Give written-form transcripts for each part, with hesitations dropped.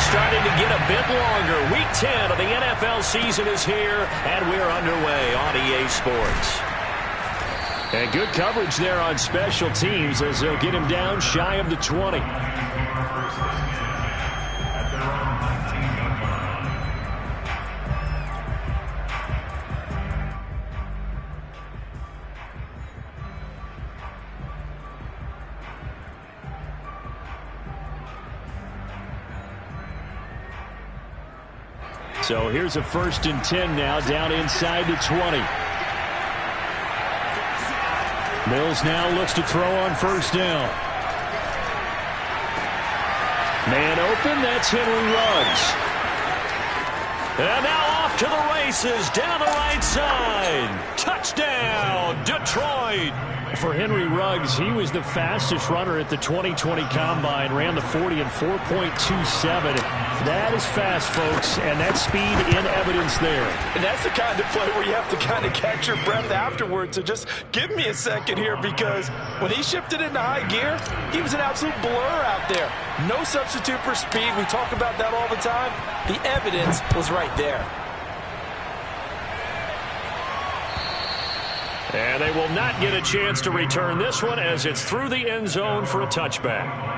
starting to get a bit longer. Week 10 of the NFL season is here, and we're underway on EA Sports. And good coverage there on special teams as they'll get him down shy of the 20. So here's a 1st and 10 now, down inside the 20. Mills now looks to throw on 1st down. Man open, that's Henry Ruggs. And now off to the races, down the right side. Touchdown, Detroit. For Henry Ruggs, he was the fastest runner at the 2020 Combine, ran the 40 in 4.27. That is fast, folks, and that speed in evidence there. And that's the kind of play where you have to kind of catch your breath afterwards. So just give me a second here, because when he shifted into high gear, he was an absolute blur out there. No substitute for speed. We talk about that all the time. The evidence was right there. And they will not get a chance to return this one as it's through the end zone for a touchback.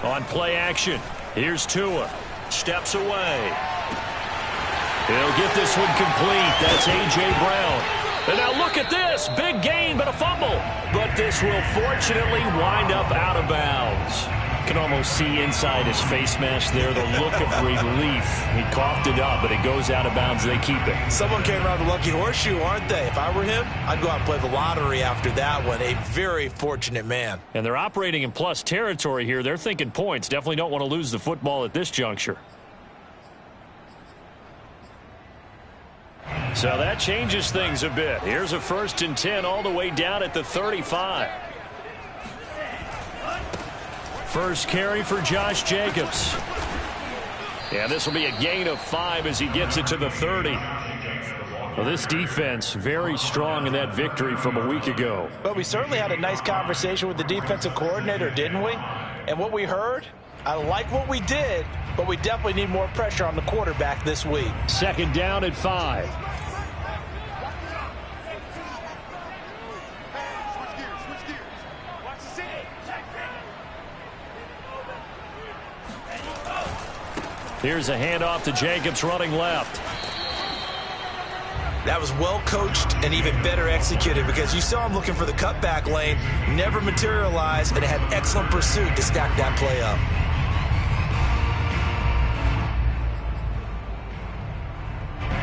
On play action, here's Tua. Steps away. He'll get this one complete. That's A.J. Brown. And now look at this. Big gain, but a fumble. But this will fortunately wind up out of bounds. Can almost see inside his face mask there the look of relief. He coughed it up, but it goes out of bounds. They keep it. Someone came around the lucky horseshoe, aren't they? If I were him, I'd go out and play the lottery after that one. A very fortunate man. And they're operating in plus territory here. They're thinking points. Definitely don't want to lose the football at this juncture. So that changes things a bit. Here's a 1st and 10 all the way down at the 35. First carry for Josh Jacobs. And this will be a gain of 5 as he gets it to the 30. Well, this defense very strong in that victory from a week ago. But we certainly had a nice conversation with the defensive coordinator, didn't we? And what we heard, I like what we did, but we definitely need more pressure on the quarterback this week. 2nd down at 5. Here's a handoff to Jacobs running left. That was well coached and even better executed, because you saw him looking for the cutback lane, never materialized, and had excellent pursuit to stack that play up.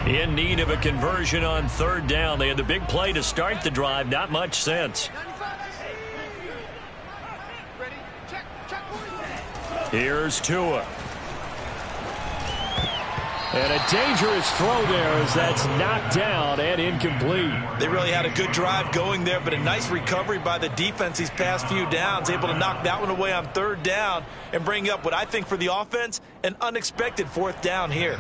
In need of a conversion on 3rd down. They had the big play to start the drive. Not much sense. Here's Tua. And a dangerous throw there as that's knocked down and incomplete. They really had a good drive going there, but a nice recovery by the defense these past few downs, able to knock that one away on 3rd down and bring up what I think for the offense, an unexpected 4th down here.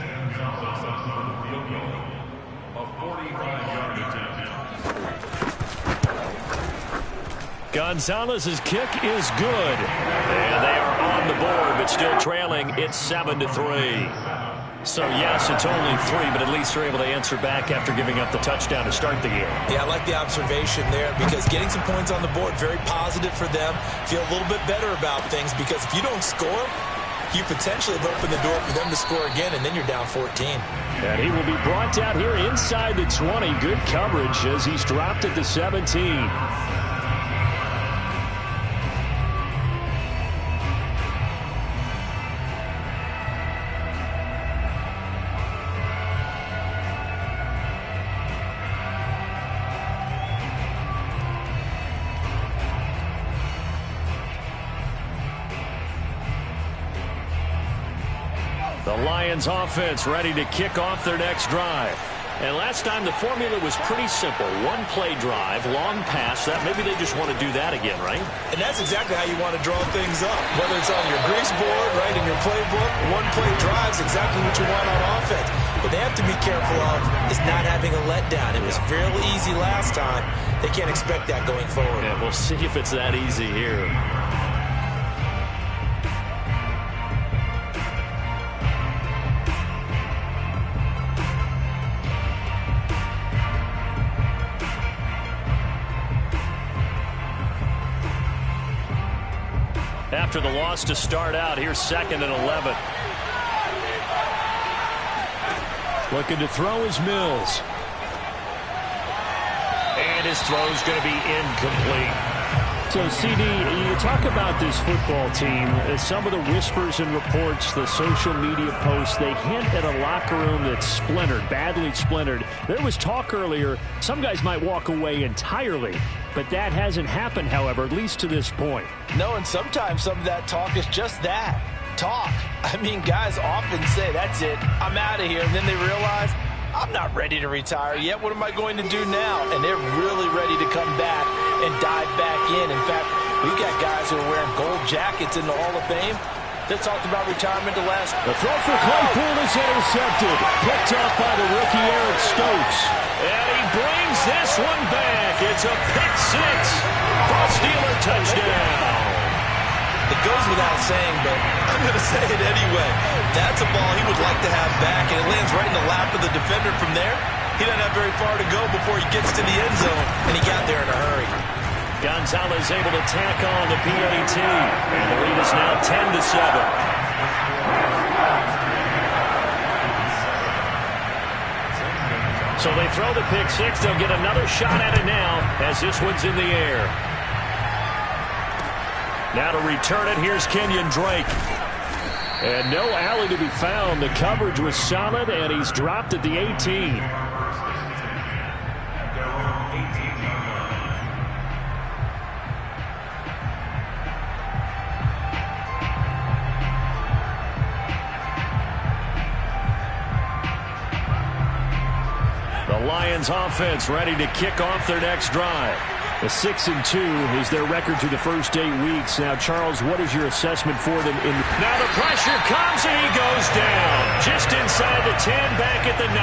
Gonzalez's kick is good. And they are on the board, but still trailing. It's 7-3. So, yes, it's only 3, but at least they're able to answer back after giving up the touchdown to start the game. Yeah, I like the observation there, because getting some points on the board, very positive for them. Feel a little bit better about things, because if you don't score, you potentially have opened the door for them to score again, and then you're down 14. And he will be brought down here inside the 20. Good coverage as he's dropped at the 17. The Lions offense ready to kick off their next drive. And last time the formula was pretty simple. One-play drive, long pass. That maybe they just want to do that again, right? And that's exactly how you want to draw things up. Whether it's on your grease board, right, in your playbook, one-play drive is exactly what you want on offense. What they have to be careful of is not having a letdown. It was fairly easy last time. They can't expect that going forward. Yeah, we'll see if it's that easy here. After the loss to start out, here's 2nd and 11. Looking to throw is Mills. And his throw's going to be incomplete. So, CD, you talk about this football team. Some of the whispers and reports, the social media posts, they hint at a locker room that's splintered, badly splintered. There was talk earlier, some guys might walk away entirely. But that hasn't happened, however, at least to this point. No, and sometimes some of that talk is just that, talk. I mean, guys often say, that's it, I'm out of here. And then they realize, I'm not ready to retire yet. What am I going to do now? And they're really ready to come back and dive back in. In fact, we've got guys who are wearing gold jackets in the Hall of Fame that talked about retirement the last. The throw for Claypool is intercepted. Picked up by the rookie Eric Stokes. And he brings this one back. It's a pick six for a Steeler touchdown. It goes without saying, but I'm going to say it anyway. That's a ball he would like to have back, and it lands right in the lap of the defender from there. He doesn't have very far to go before he gets to the end zone, and he got there in a hurry. Gonzalez able to tack on the PAT, and the lead is now 10-7. So they throw the pick six. They'll get another shot at it now as this one's in the air. Now to return it, here's Kenyon Drake. And no alley to be found. The coverage was solid, and he's dropped at the 18. The Lions offense ready to kick off their next drive. The 6-2 is their record through the first 8 weeks. Now, Charles, what is your assessment for them? Now the pressure comes and he goes down. Just inside the 10, back at the 9.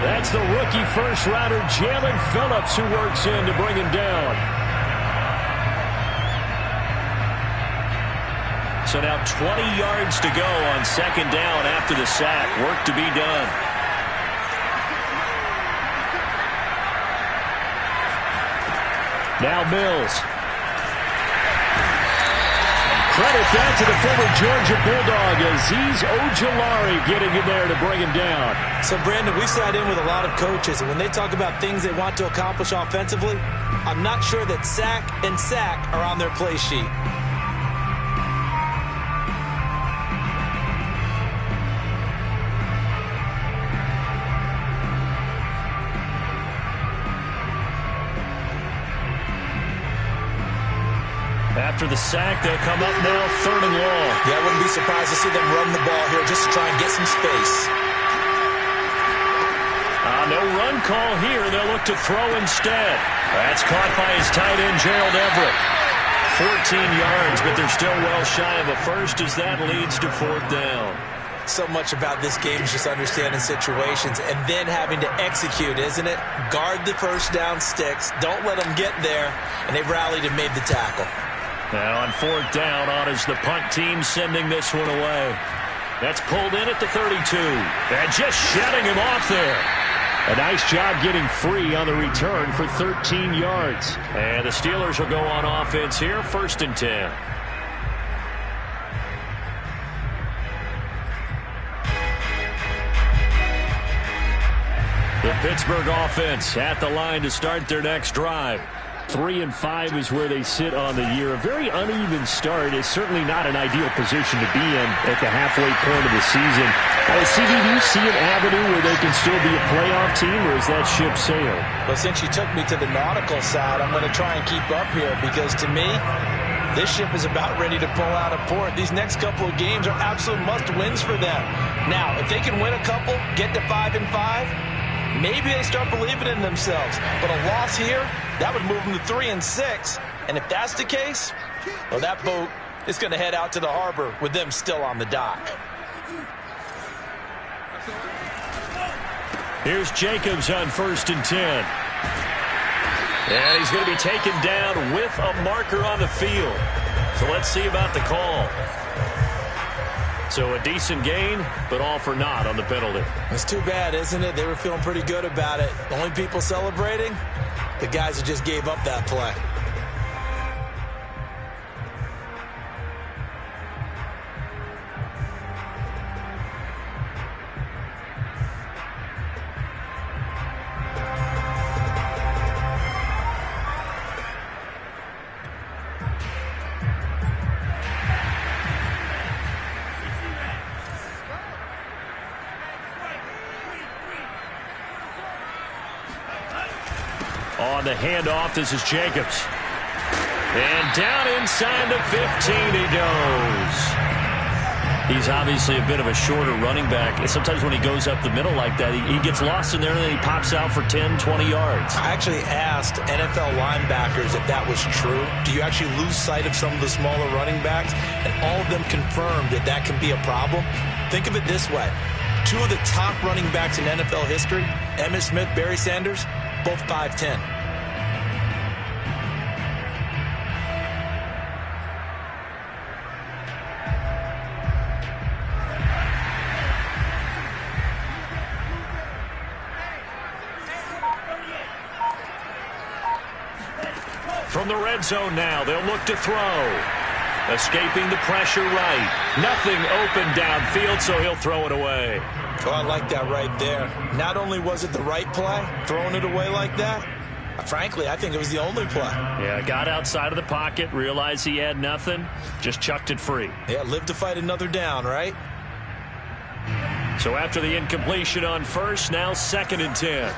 That's the rookie first-rounder Jalen Phillips who works in to bring him down. So now 20 yards to go on 2nd down after the sack. Work to be done. Now Mills. Credit that to the former Georgia Bulldog, Azeez Ojulari getting in there to bring him down. So, Brandon, we sat in with a lot of coaches, and when they talk about things they want to accomplish offensively, I'm not sure that sack and sack are on their play sheet. After the sack, they'll come up now 3rd and long. Yeah, I wouldn't be surprised to see them run the ball here just to try and get some space. No run call here. They'll look to throw instead. That's caught by his tight end, Gerald Everett. 14 yards, but they're still well shy of a first as that leads to 4th down. So much about this game is just understanding situations and then having to execute, isn't it? Guard the first down sticks. Don't let them get there. And they've rallied and made the tackle. Now on 4th down, on is the punt team sending this one away. That's pulled in at the 32. And just shutting him off there. A nice job getting free on the return for 13 yards. And the Steelers will go on offense here, 1st and 10. The Pittsburgh offense at the line to start their next drive. 3-5 is where they sit on the year. A very uneven start is certainly not an ideal position to be in at the halfway point of the season. CD, do you see an avenue where they can still be a playoff team, or is that ship sailed? Well, since you took me to the nautical side, I'm going to try and keep up here because to me, This ship is about ready to pull out of port. These next couple of games are absolute must-wins for them. Now, if they can win a couple, get to 5-5, maybe they start believing in themselves. But a loss here, that would move them to 3-6. And if that's the case, well, that boat is going to head out to the harbor with them still on the dock. Here's Jacobs on 1st and 10. And he's going to be taken down with a marker on the field. So let's see about the call. So a decent gain, but all for naught on the penalty. It's too bad, isn't it? They were feeling pretty good about it. The only people celebrating, the guys who just gave up that play. On the handoff, this is Jacobs. And down inside the 15 he goes. He's obviously a bit of a shorter running back. And sometimes when he goes up the middle like that, he gets lost in there and then he pops out for 10, 20 yards. I actually asked NFL linebackers if that was true. Do you actually lose sight of some of the smaller running backs? And all of them confirmed that that can be a problem. Think of it this way. Two of the top running backs in NFL history, Emmitt Smith, Barry Sanders, both 5'10". From the red zone now, they'll look to throw. Escaping the pressure right. Nothing open downfield, so he'll throw it away. Oh, I like that right there. Not only was it the right play, throwing it away like that, frankly, I think it was the only play. Yeah, got outside of the pocket, realized he had nothing, just chucked it free. Yeah, live to fight another down, right? So after the incompletion on 1st, now 2nd and 10.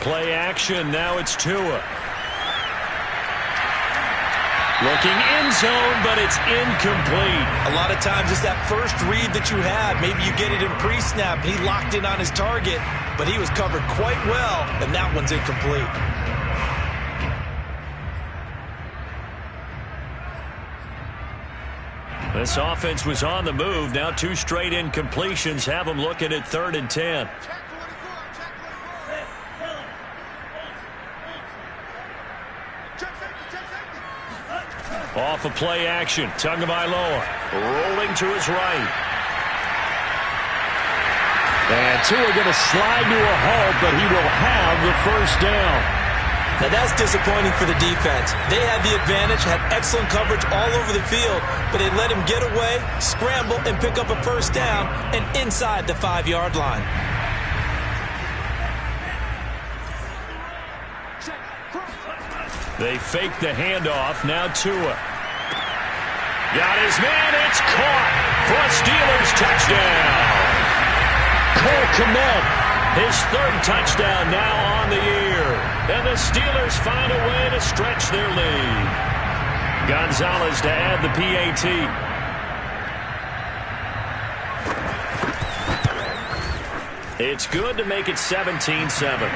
Play action, now it's Tua. Looking in zone, but it's incomplete. A lot of times it's that first read that you have. Maybe you get it in pre-snap. He locked in on his target, but he was covered quite well, and that one's incomplete. This offense was on the move. Now 2 straight incompletions have them looking at 3rd and 10. Off of play action, Tagovailoa rolling to his right. And Tua going to slide to a halt, but he will have the 1st down. Now that's disappointing for the defense. They had the advantage, had excellent coverage all over the field, but they let him get away, scramble, and pick up a 1st down, and inside the 5-yard line. They fake the handoff. Now Tua. Got his man. It's caught for a Steelers touchdown. Cole Kmet, his 3rd touchdown now on the year. And the Steelers find a way to stretch their lead. Gonzalez to add the PAT. It's good to make it 17-7.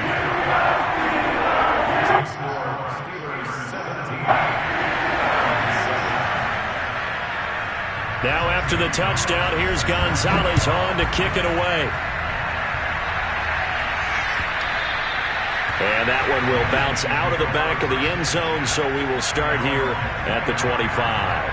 Now after the touchdown, here's Gonzalez on to kick it away. And that one will bounce out of the back of the end zone, so we will start here at the 25.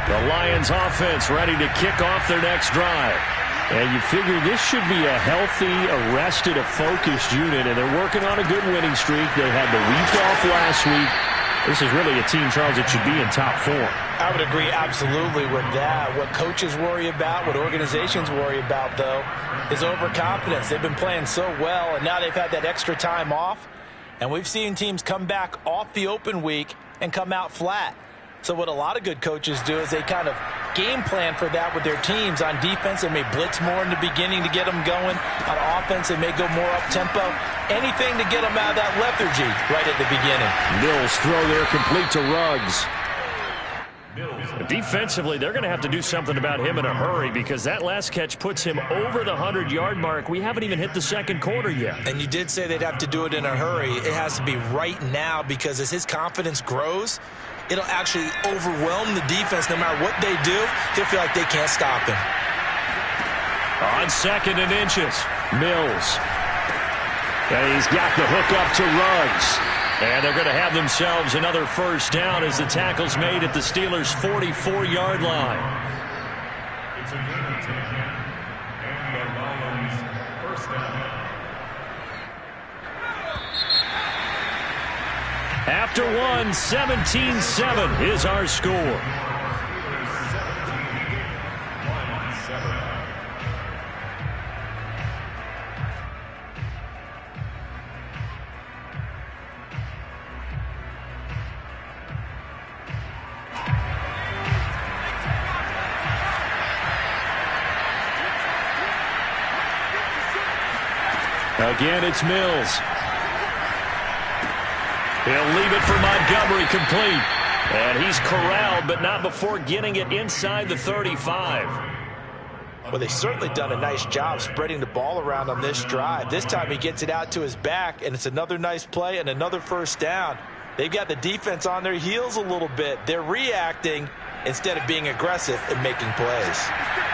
The Lions offense ready to kick off their next drive. And you figure this should be a healthy, arrested, a focused unit, and they're working on a good winning streak. They had the week off last week, This is really a team, Charles, that should be in top form. I would agree absolutely with that. What coaches worry about, what organizations worry about, though, is overconfidence. They've been playing so well, and now they've had that extra time off. And we've seen teams come back off the open week and come out flat. So what a lot of good coaches do is they kind of game plan for that with their teams. On defense, they may blitz more in the beginning to get them going. On offense, they may go more up-tempo. Anything to get them out of that lethargy right at the beginning. Mills throw there complete to Ruggs. Defensively, they're going to have to do something about him in a hurry because that last catch puts him over the 100-yard mark. We haven't even hit the second quarter yet. And you did say they'd have to do it in a hurry. It has to be right now because as his confidence grows, it'll actually overwhelm the defense. No matter what they do, he'll feel like they can't stop him. On 2nd and inches, Mills. And he's got the hook up to Ruggs. And they're going to have themselves another first down as the tackle's made at the Steelers' 44-yard line. It's a gain of 10. And the Lions first down. After one, 17-7 is our score. Again, it's Mills. He'll leave it for Montgomery complete. And he's corralled, but not before getting it inside the 35. Well, they've certainly done a nice job spreading the ball around on this drive. This time he gets it out to his back, and it's another nice play and another first down. They've got the defense on their heels a little bit. They're reacting instead of being aggressive and making plays.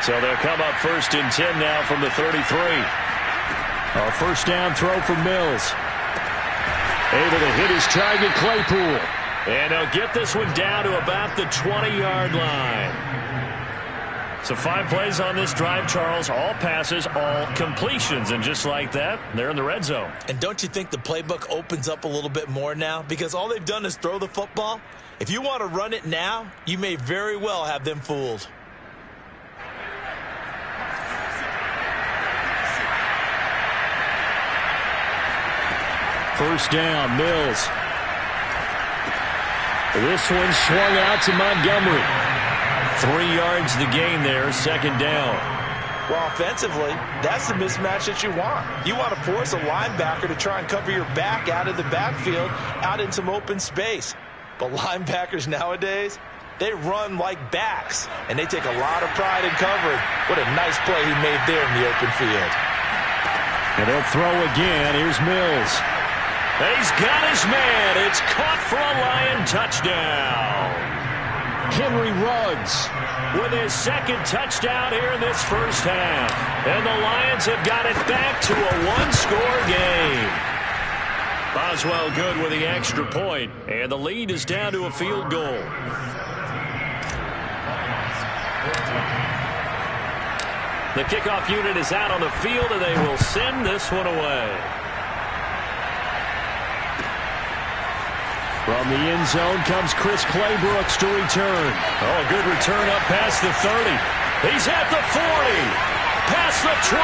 So they'll come up 1st and 10 now from the 33. A first down throw for Mills. Able to hit his target, Claypool. And they'll get this one down to about the 20-yard line. So 5 plays on this drive, Charles. All passes, all completions. And just like that, they're in the red zone. And don't you think the playbook opens up a little bit more now? Because all they've done is throw the football. If you want to run it now, you may very well have them fooled. First down, Mills. This one swung out to Montgomery. 3 yards the gain there, 2nd down. Well, offensively, that's the mismatch that you want. You want to force a linebacker to try and cover your back out of the backfield, out in some open space. But linebackers nowadays, they run like backs, and they take a lot of pride in covering. What a nice play he made there in the open field. And he'll throw again. Here's Mills. He's got his man. It's caught for a Lion touchdown. Henry Ruggs with his 2nd touchdown here in this first half. And the Lions have got it back to a 1-score game. Boswell good with the extra point, and the lead is down to a field goal. The kickoff unit is out on the field, and they will send this one away. From the end zone comes Chris Claybrooks to return. Oh, good return up past the 30. He's at the 40. Past the 20.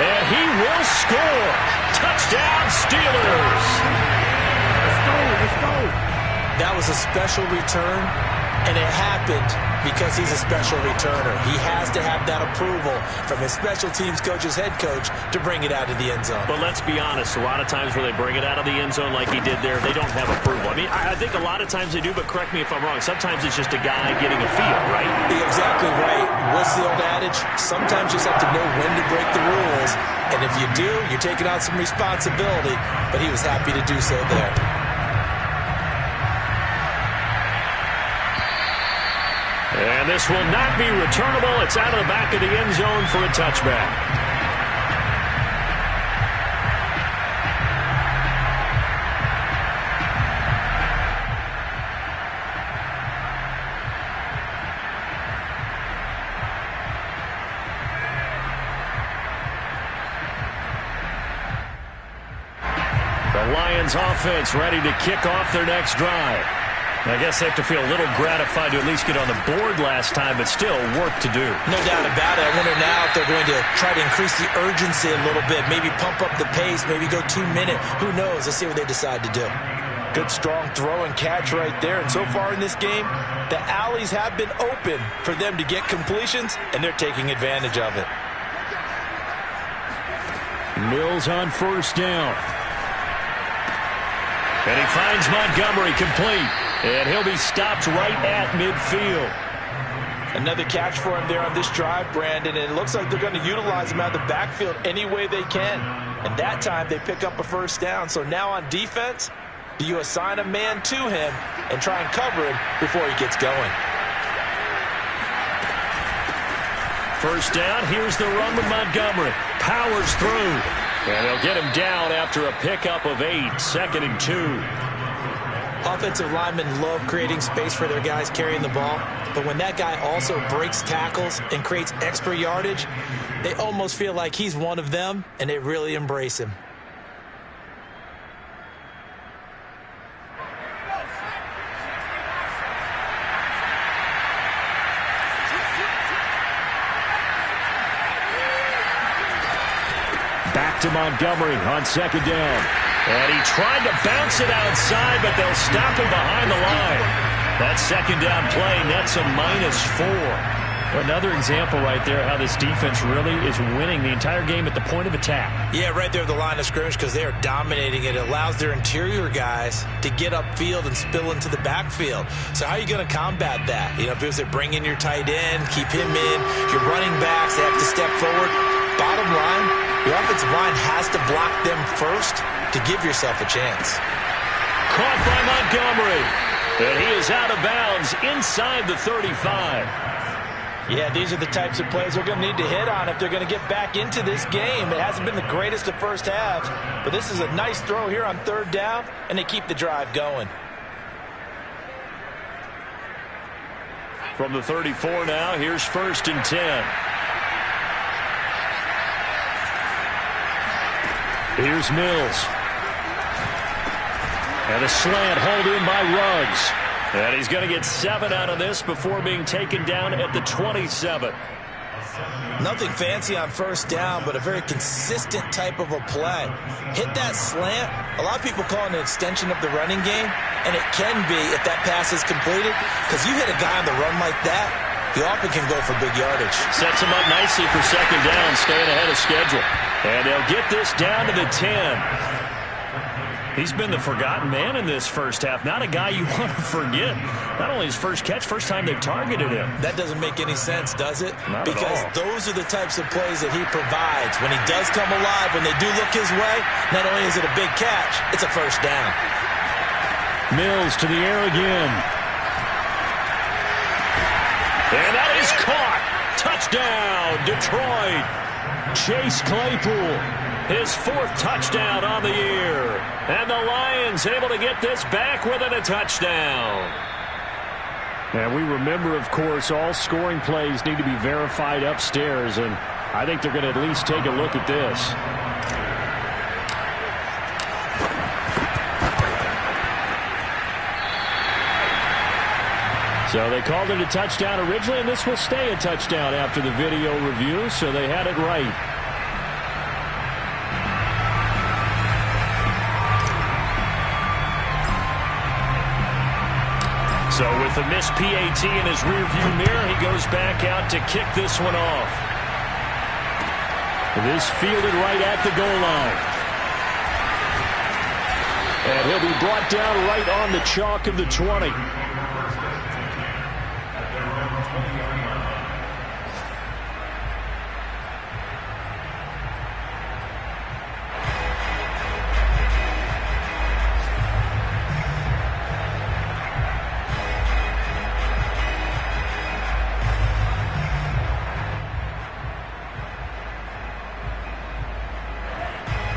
And he will score. Touchdown, Steelers. Let's go, let's go. That was a special return, and it happened because he's a special returner. He has to have that approval from his special teams coach's head coach to bring it out of the end zone. But let's be honest, a lot of times where they bring it out of the end zone like he did there, they don't have approval. I mean, I think a lot of times they do, but correct me if I'm wrong. Sometimes it's just a guy getting a feel, right? You're exactly right. What's the old adage? Sometimes you just have to know when to break the rules. And if you do, you're taking on some responsibility. But he was happy to do so there. And this will not be returnable. It's out of the back of the end zone for a touchback. Lions offense ready to kick off their next drive. I guess they have to feel a little gratified to at least get on the board last time, but still work to do. No doubt about it. I wonder now if they're going to try to increase the urgency a little bit, maybe pump up the pace, maybe go 2 minute. Who knows? Let's see what they decide to do. Good strong throw and catch right there. And so far in this game, the alleys have been open for them to get completions, and they're taking advantage of it. Mills on first down. And he finds Montgomery complete. And he'll be stopped right at midfield. Another catch for him there on this drive, Brandon. And it looks like they're going to utilize him out of the backfield any way they can. And that time they pick up a first down. So now on defense, do you assign a man to him and try and cover him before he gets going? First down, here's the run with Montgomery. Powers through. And they'll get him down after a pickup of 8, 2nd and 2. Offensive linemen love creating space for their guys carrying the ball, but when that guy also breaks tackles and creates extra yardage, they almost feel like he's one of them, and they really embrace him. Back to Montgomery on second down. And he tried to bounce it outside, but they'll stop him behind the line. That second down play nets a -4. Another example right there how this defense really is winning the entire game at the point of attack. Yeah, right there at the line of scrimmage because they are dominating it. It allows their interior guys to get upfield and spill into the backfield. So how are you going to combat that? You know, if they bring in your tight end, keep him in, your running backs, they have to step forward. Bottom line, your offensive line has to block them first to give yourself a chance. Caught by Montgomery. And he is out of bounds inside the 35. Yeah, these are the types of plays they're going to need to hit on if they're going to get back into this game. It hasn't been the greatest of first halves, but this is a nice throw here on third down, and they keep the drive going. From the 34 now, here's 1st and 10. Here's Mills. And a slant hauled in by Ruggs. And he's going to get 7 out of this before being taken down at the 27. Nothing fancy on first down, but a very consistent type of a play. Hit that slant. A lot of people call it an extension of the running game, and it can be if that pass is completed, because you hit a guy on the run like that, he often can go for big yardage. Sets him up nicely for second down, staying ahead of schedule. And they'll get this down to the 10. He's been the forgotten man in this first half. Not a guy you want to forget. Not only his first catch, first time they've targeted him. That doesn't make any sense, does it? Not because at all. Those are the types of plays that he provides. When he does come alive, when they do look his way, not only is it a big catch, it's a first down. Mills to the air again. And that is caught. Touchdown, Detroit. Chase Claypool, his 4th touchdown on the year. And the Lions able to get this back within a touchdown. And we remember, of course, all scoring plays need to be verified upstairs, and I think they're going to at least take a look at this. So they called it a touchdown originally, and this will stay a touchdown after the video review, so they had it right. So with the missed PAT in his rearview mirror, he goes back out to kick this one off. This fielded right at the goal line. And he'll be brought down right on the chalk of the 20.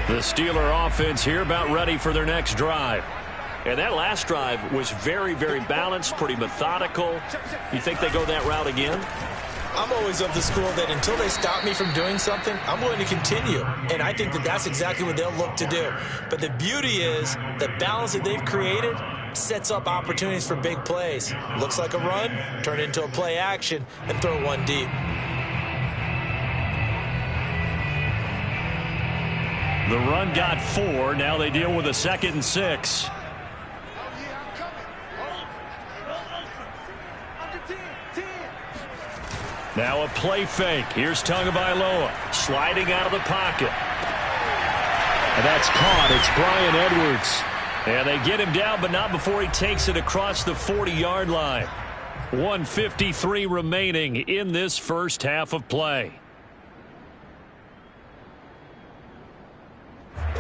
The Steeler offense here about ready for their next drive. And that last drive was very, very balanced, pretty methodical. You think they go that route again? I'm always of the school that until they stop me from doing something, I'm going to continue. And I think that that's exactly what they'll look to do. But the beauty is the balance that they've created sets up opportunities for big plays. Looks like a run, turn it into a play action, and throw one deep. The run got 4. Now they deal with a 2nd and 6. Now a play fake. Here's Tagovailoa sliding out of the pocket. And that's caught. It's Bryan Edwards. And they get him down, but not before he takes it across the 40-yard line. 1:53 remaining in this first half of play.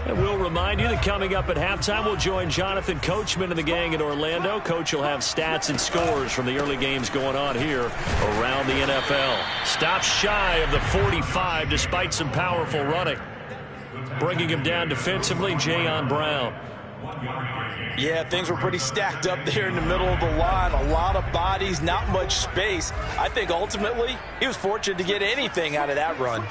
And we'll remind you that coming up at halftime, we'll join Jonathan Coachman and the gang in Orlando. Coach will have stats and scores from the early games going on here around the NFL. Stops shy of the 45 despite some powerful running. Bringing him down defensively, Jayon Brown. Yeah, things were pretty stacked up there in the middle of the line. A lot of bodies, not much space. I think ultimately he was fortunate to get anything out of that run.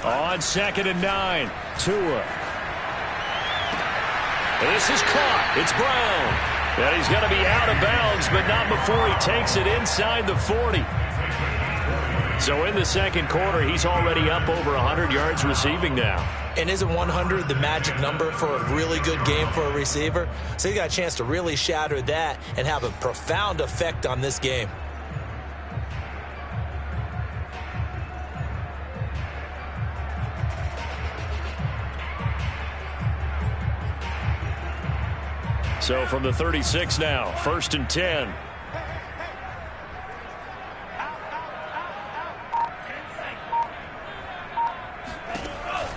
On 2nd and 9, Tua. This is caught. It's Brown. And he's going to be out of bounds, but not before he takes it inside the 40. So in the second quarter, he's already up over 100 yards receiving now. And isn't 100 the magic number for a really good game for a receiver? So he got a chance to really shatter that and have a profound effect on this game. So from the 36 now, 1st and 10.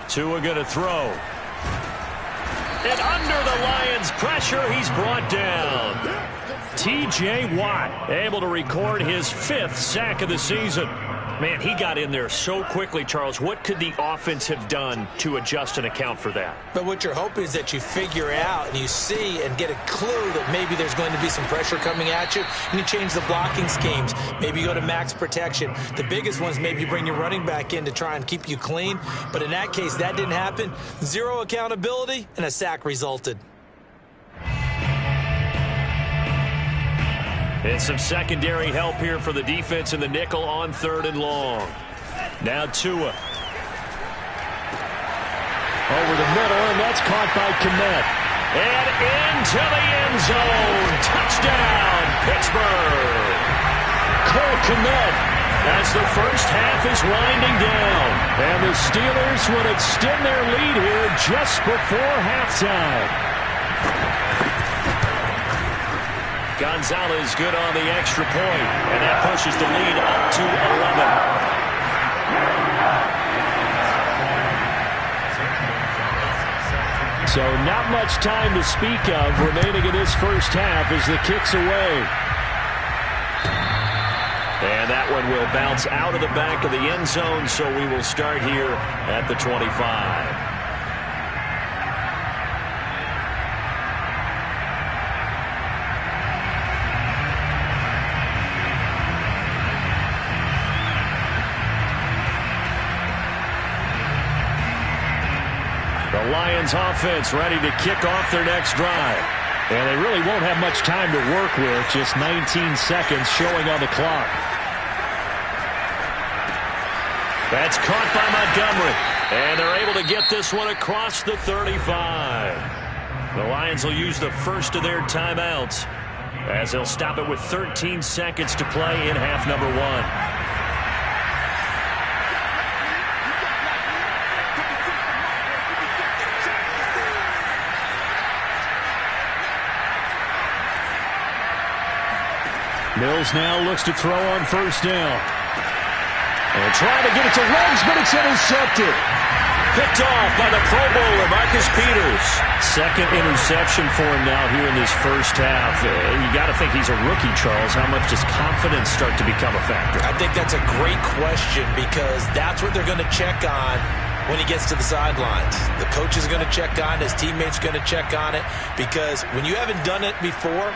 Tua going to throw. And under the Lions' pressure, he's brought down. T.J. Watt able to record his 5th sack of the season. Man, he got in there so quickly, Charles. What could the offense have done to adjust and account for that? But what you're hoping is that you figure out and you see and get a clue that maybe there's going to be some pressure coming at you, and you change the blocking schemes. Maybe you go to max protection. The biggest ones maybe bring your running back in to try and keep you clean. But in that case, that didn't happen. Zero accountability, and a sack resulted. And some secondary help here for the defense in the nickel on 3rd and long. Now Tua. Over the middle, and that's caught by Kmet. And into the end zone. Touchdown, Pittsburgh. Cole Kmet as the first half is winding down. And the Steelers would extend their lead here just before halftime. Gonzalez good on the extra point, and that pushes the lead up to 11. So not much time to speak of remaining in this first half as the kick's away. And that one will bounce out of the back of the end zone, so we will start here at the 25. The Lions offense ready to kick off their next drive. And they really won't have much time to work with. Just 19 seconds showing on the clock. That's caught by Montgomery. And they're able to get this one across the 35. The Lions will use the first of their timeouts as they'll stop it with 13 seconds to play in half number 1. Mills now looks to throw on 1st down. And trying to get it to Ruggs, but it's intercepted. Picked off by the Pro Bowler, Marcus Peters. 2nd interception for him now here in this first half. You got to think he's a rookie, Charles. How much does confidence start to become a factor? I think that's a great question because that's what they're going to check on when he gets to the sidelines. The coach is going to check on it. His teammates are going to check on it, because when you haven't done it before,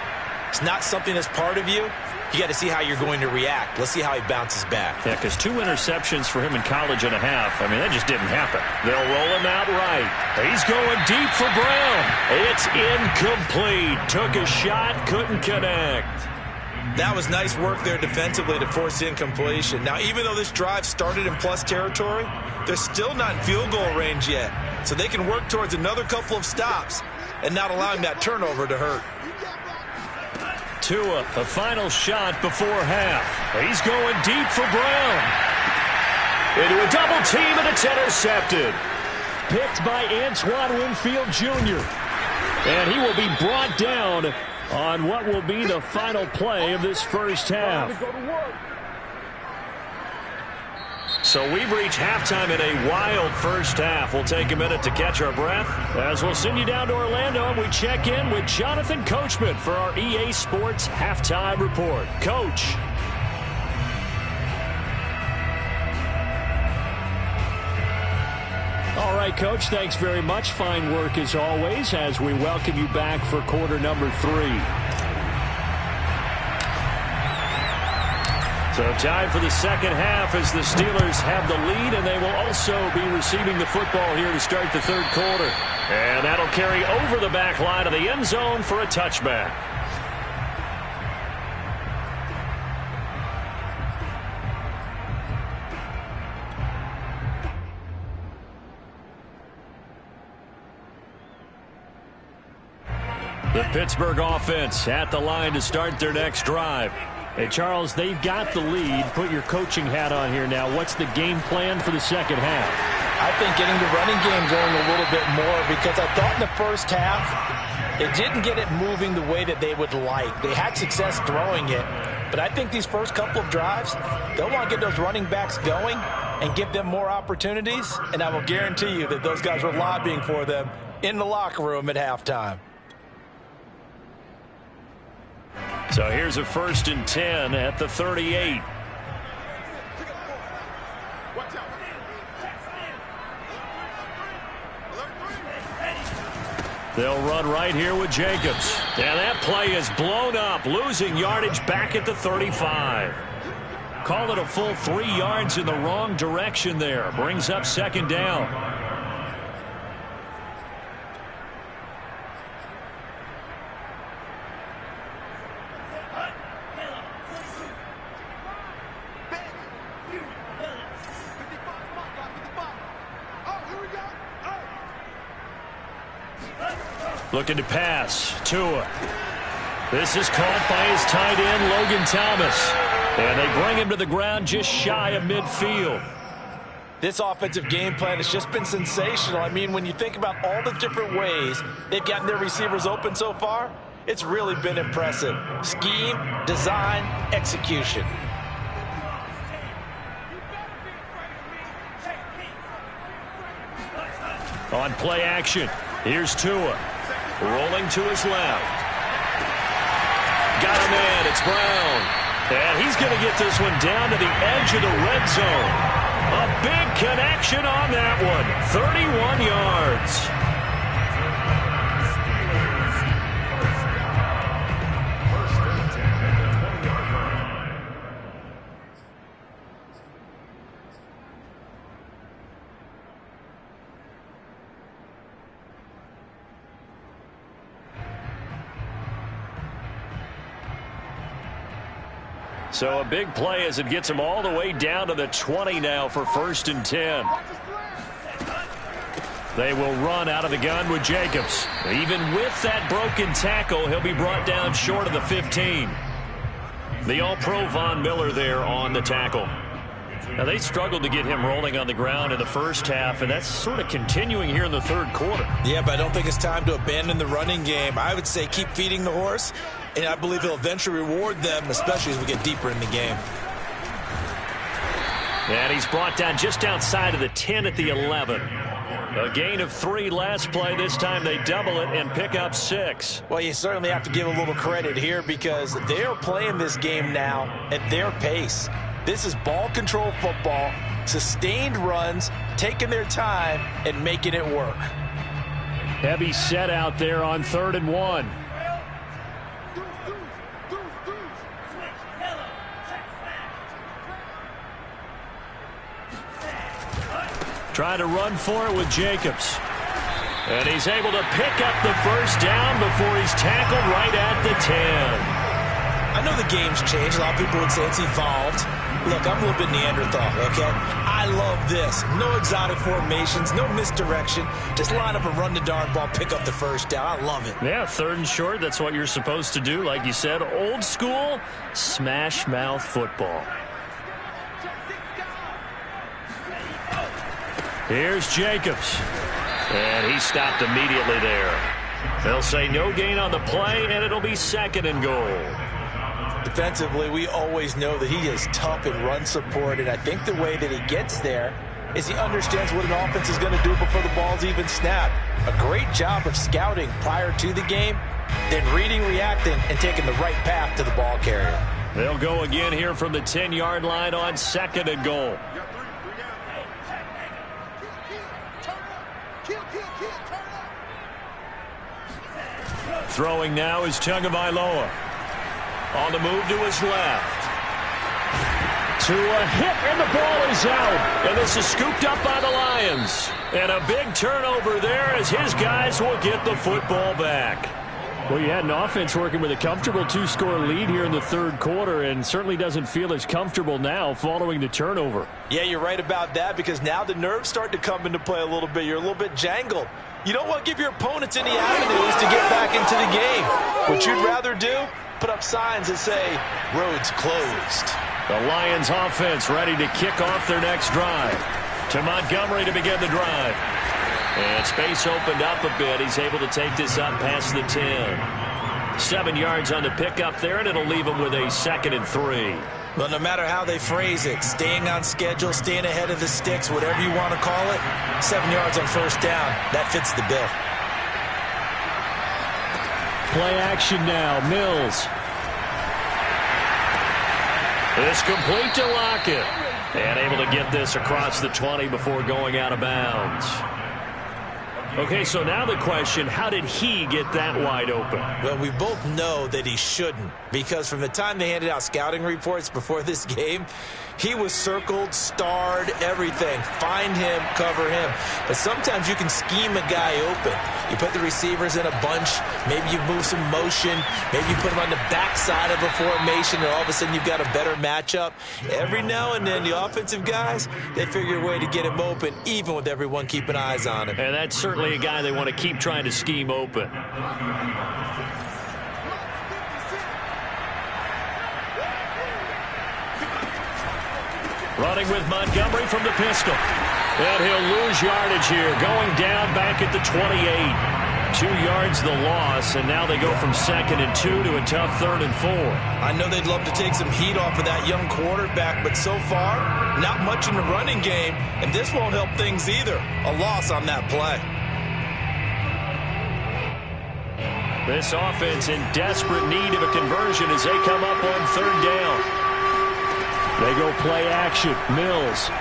it's not something that's part of you. You got to see how you're going to react. Let's see how he bounces back. Yeah, because 2 interceptions for him in college and a half. I mean, that just didn't happen. They'll roll him out right. He's going deep for Brown. It's incomplete. Took a shot, couldn't connect. That was nice work there defensively to force incompletion. Now, even though this drive started in plus territory, they're still not in field goal range yet. So they can work towards another couple of stops and not allowing that turnover to hurt. Tua, a final shot before half. He's going deep for Brown. Into a double team, and it's intercepted. Picked by Antoine Winfield Jr. And he will be brought down on what will be the final play of this first half. So we've reached halftime in a wild first half. We'll take a minute to catch our breath as we'll send you down to Orlando and we check in with Jonathan Coachman for our EA Sports Halftime Report. Coach. All right, Coach, thanks very much. Fine work as always as we welcome you back for quarter number 3. So time for the second half as the Steelers have the lead, and they will also be receiving the football here to start the third quarter. And that'll carry over the back line of the end zone for a touchback. The Pittsburgh offense at the line to start their next drive. Hey, Charles, they've got the lead. Put your coaching hat on here now. What's the game plan for the second half? I think getting the running game going a little bit more, because I thought in the first half it didn't get it moving the way that they would like. They had success throwing it, but I think these first couple of drives, they'll want to get those running backs going and give them more opportunities, and I will guarantee you that those guys were lobbying for them in the locker room at halftime. So here's a 1st and 10 at the 38. They'll run right here with Jacobs. And that play is blown up, losing yardage back at the 35. Call it a full 3 yards in the wrong direction there. Brings up 2nd down. Looking to pass. Tua. This is caught by his tight end, Logan Thomas. And they bring him to the ground just shy of midfield. This offensive game plan has just been sensational. I mean, when you think about all the different ways they've gotten their receivers open so far, it's really been impressive. Scheme, design, execution. On play action, here's Tua. Rolling to his left. Got him in. It's Brown. And he's going to get this one down to the edge of the red zone. A big connection on that one. 31 yards. So a big play as it gets him all the way down to the 20 now for 1st and 10. They will run out of the gun with Jacobs. Even with that broken tackle, he'll be brought down short of the 15. The All-Pro Von Miller there on the tackle. Now, they struggled to get him rolling on the ground in the first half, and that's sort of continuing here in the third quarter. Yeah, but I don't think it's time to abandon the running game. I would say keep feeding the horse, and I believe he'll eventually reward them, especially as we get deeper in the game. And he's brought down just outside of the 10 at the 11. A gain of 3 last play. This time they double it and pick up 6. Well, you certainly have to give a little credit here because they're playing this game now at their pace. This is ball control football, sustained runs, taking their time, and making it work. Heavy set out there on 3rd and 1. Trying to run for it with Jacobs. And he's able to pick up the first down before he's tackled right at the 10. I know the game's changed. A lot of people would say it's evolved. Look, I'm a little bit Neanderthal, okay? I love this. No exotic formations, no misdirection. Just line up and run the darn ball, pick up the first down. I love it. Yeah, 3rd and short. That's what you're supposed to do. Like you said, old school, smash mouth football. Here's Jacobs. And he stopped immediately there. They'll say no gain on the play, and it'll be 2nd and goal. Defensively, we always know that he is tough in run support, and I think the way that he gets there is he understands what an offense is going to do before the ball's even snapped. A great job of scouting prior to the game, then reading, reacting, and taking the right path to the ball carrier. They'll go again here from the 10-yard line on 2nd and goal. Throwing now is Tagovailoa. On the move to his left. To a hit, and the ball is out. And this is scooped up by the Lions. And a big turnover there as his guys will get the football back. Well, you had an offense working with a comfortable 2-score lead here in the 3rd quarter, and certainly doesn't feel as comfortable now following the turnover. Yeah, you're right about that, because now the nerves start to come into play a little bit. You're a little bit jangled. You don't want to give your opponents any avenues to get back into the game. What you'd rather do, put up signs that say, roads closed. The Lions offense ready to kick off their next drive. To Montgomery to begin the drive. And space opened up a bit. He's able to take this up past the 10. 7 yards on the pickup there, and it'll leave him with a 2nd and 3. Well, no matter how they phrase it, staying on schedule, staying ahead of the sticks, whatever you want to call it, 7 yards on first down, that fits the bill. Play action now, Mills. It's complete to Lockett. And able to get this across the 20 before going out of bounds. Okay, so now the question, how did he get that wide open? Well, we both know that he shouldn't, because from the time they handed out scouting reports before this game, he was circled, starred, everything. Find him, cover him. But sometimes you can scheme a guy open. You put the receivers in a bunch. Maybe you move some motion. Maybe you put them on the backside of a formation, and all of a sudden you've got a better matchup. Every now and then, the offensive guys, they figure a way to get him open, even with everyone keeping eyes on him. And that's certainly a guy they want to keep trying to scheme open. Running with Montgomery from the pistol. And he'll lose yardage here. Going down back at the 28. 2 yards the loss, and now they go from 2nd and 2 to a tough 3rd and 4. I know they'd love to take some heat off of that young quarterback, but so far, not much in the running game, and this won't help things either. A loss on that play. This offense in desperate need of a conversion as they come up on 3rd down. They go play action. Mills.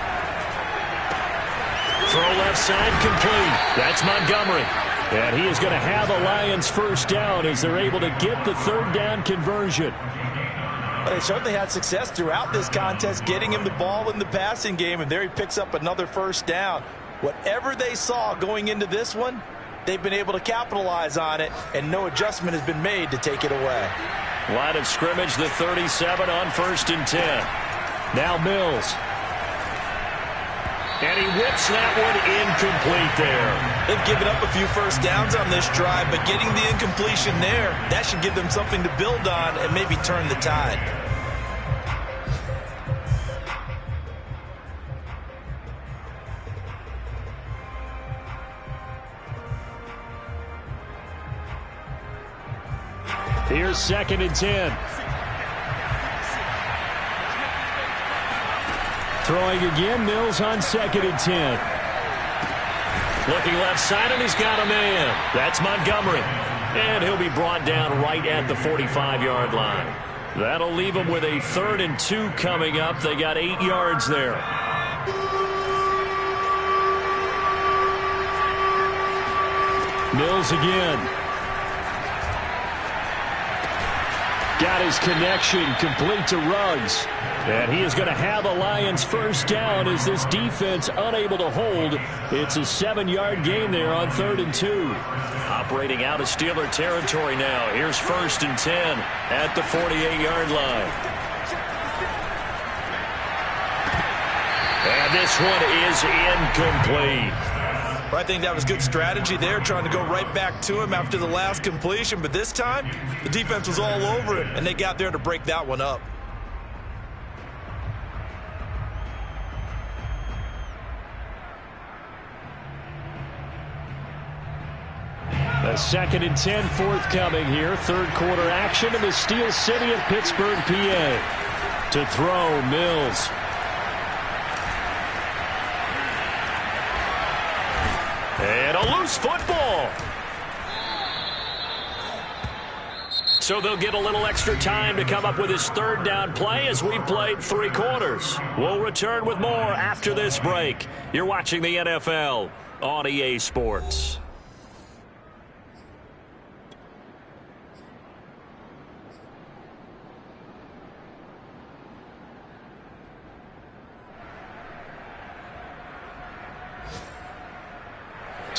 Throw left side complete. That's Montgomery. And he is going to have a Lions first down as they're able to get the 3rd down conversion. Well, they certainly had success throughout this contest getting him the ball in the passing game, and there he picks up another first down. Whatever they saw going into this one, they've been able to capitalize on it, and no adjustment has been made to take it away. Line of scrimmage, the 37 on 1st and 10. Now Mills. And he whips that one incomplete there. They've given up a few first downs on this drive, but getting the incompletion there, that should give them something to build on and maybe turn the tide. Here's 2nd and 10. Throwing again, Mills on 2nd and 10. Looking left side, and he's got a man. That's Montgomery. And he'll be brought down right at the 45-yard line. That'll leave them with a 3rd and 2 coming up. They got 8 yards there. Mills again. Got his connection complete to Ruggs. And he is going to have a Lions first down as this defense unable to hold. It's a 7-yard gain there on 3rd and 2. Operating out of Steeler territory now. Here's 1st and 10 at the 48-yard line. And this one is incomplete. I think that was good strategy there, trying to go right back to him after the last completion. But this time, the defense was all over him, and they got there to break that one up. A 2nd and 10 forthcoming here. 3rd quarter action in the Steel City of Pittsburgh, PA. To throw, Mills. And a loose football. So they'll get a little extra time to come up with his 3rd down play as we've played 3 quarters. We'll return with more after this break. You're watching the NFL on EA Sports.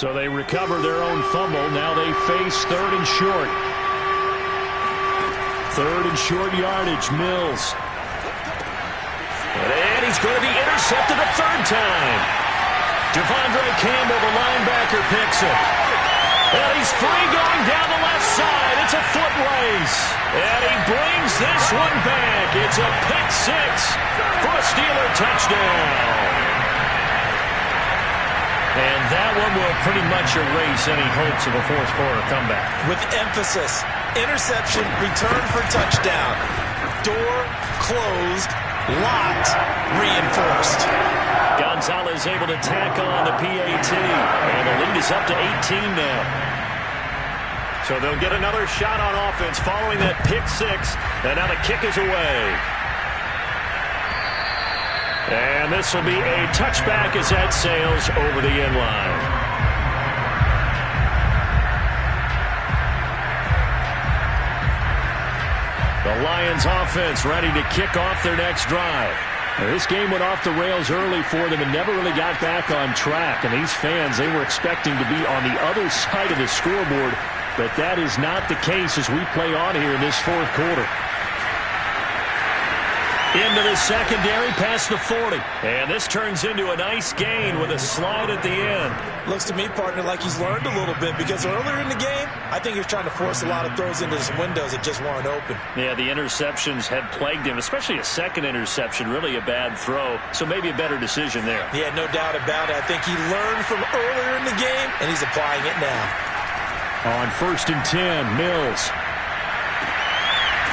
So they recover their own fumble. Now they face 3rd and short. 3rd and short yardage, Mills. And he's going to be intercepted a 3rd time. Devondre Campbell, the linebacker, picks it. And he's free going down the left side. It's a foot race. And he brings this one back. It's a pick 6 for a Steeler touchdown. And that one will pretty much erase any hopes of a 4th quarter comeback. With emphasis, interception, return for touchdown. Door closed, locked, reinforced. Gonzalez able to tack on the PAT. And the lead is up to 18 now. So they'll get another shot on offense following that pick 6. And now the kick is away. And this will be a touchback as that sails over the end line. The Lions offense ready to kick off their next drive. Now, this game went off the rails early for them and never really got back on track. And these fans, they were expecting to be on the other side of the scoreboard. But that is not the case as we play on here in this 4th quarter. Into the secondary, past the 40. And this turns into a nice gain with a slide at the end. Looks to me, partner, like he's learned a little bit, because earlier in the game, I think he was trying to force a lot of throws into some windows that just weren't open. Yeah, the interceptions had plagued him, especially a 2nd interception, really a bad throw. So maybe a better decision there. Yeah, no doubt about it. I think he learned from earlier in the game, and he's applying it now. On 1st and 10, Mills.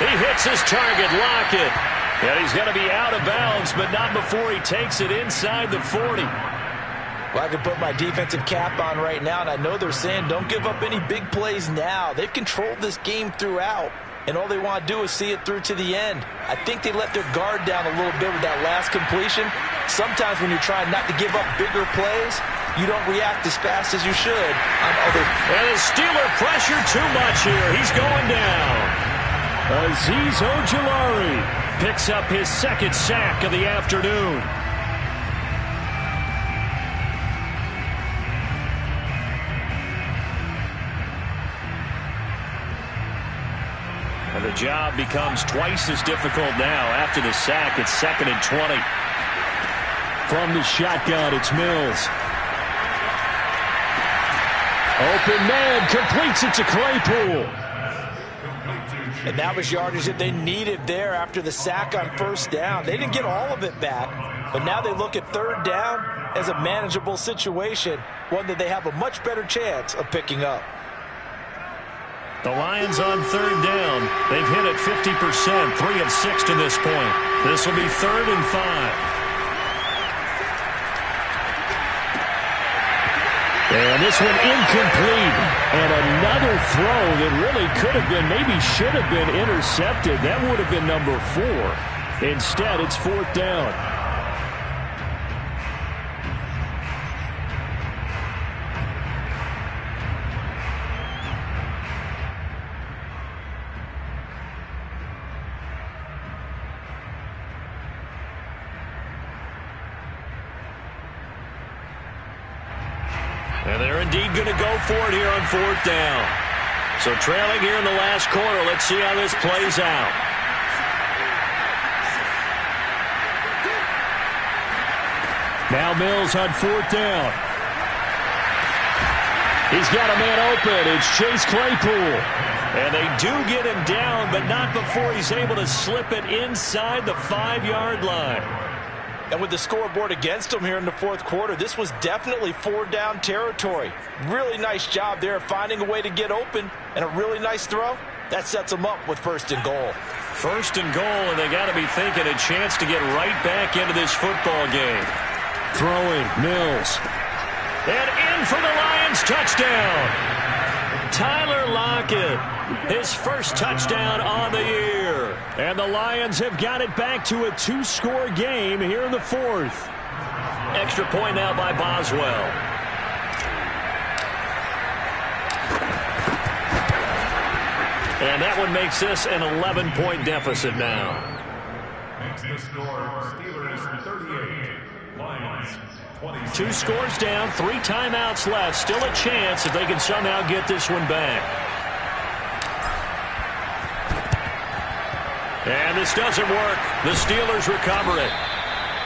He hits his target, Lockett. And he's going to be out of bounds, but not before he takes it inside the 40. Well, I can put my defensive cap on right now, and I know they're saying don't give up any big plays now. They've controlled this game throughout, and all they want to do is see it through to the end. I think they let their guard down a little bit with that last completion. Sometimes when you're trying not to give up bigger plays, you don't react as fast as you should on other. And the Steeler pressure too much here. He's going down. Azeez Ojulari picks up his 2nd sack of the afternoon. And the job becomes twice as difficult now after the sack. It's 2nd and 20. From the shotgun, it's Mills. Open man, completes it to Claypool. And that was yardage that they needed there after the sack on 1st down. They didn't get all of it back, but now they look at 3rd down as a manageable situation, one that they have a much better chance of picking up. The Lions on 3rd down. They've hit it 50%, 3 of 6 to this point. This will be 3rd and 5. And this one incomplete. And another throw that really could have been, maybe should have been intercepted. That would have been number 4. Instead, it's 4th down. And they're indeed going to go for it here on 4th down. So trailing here in the last quarter. Let's see how this plays out. Now Mills on 4th down. He's got a man open. It's Chase Claypool. And they do get him down, but not before he's able to slip it inside the 5-yard line. And with the scoreboard against him here in the 4th quarter, this was definitely 4-down territory. Really nice job there finding a way to get open, and a really nice throw. That sets them up with 1st and goal. 1st and goal, and they got to be thinking a chance to get right back into this football game. Throwing, Mills. And in for the Lions, touchdown. Tyler Lockett, his first touchdown on the year. And the Lions have got it back to a 2-score game here in the 4th. Extra point now by Boswell. And that one makes this an 11-point deficit now. Makes the score Steelers 38, Lions 26. 2 scores down, 3 timeouts left. Still a chance if they can somehow get this one back. And this doesn't work. The Steelers recover it.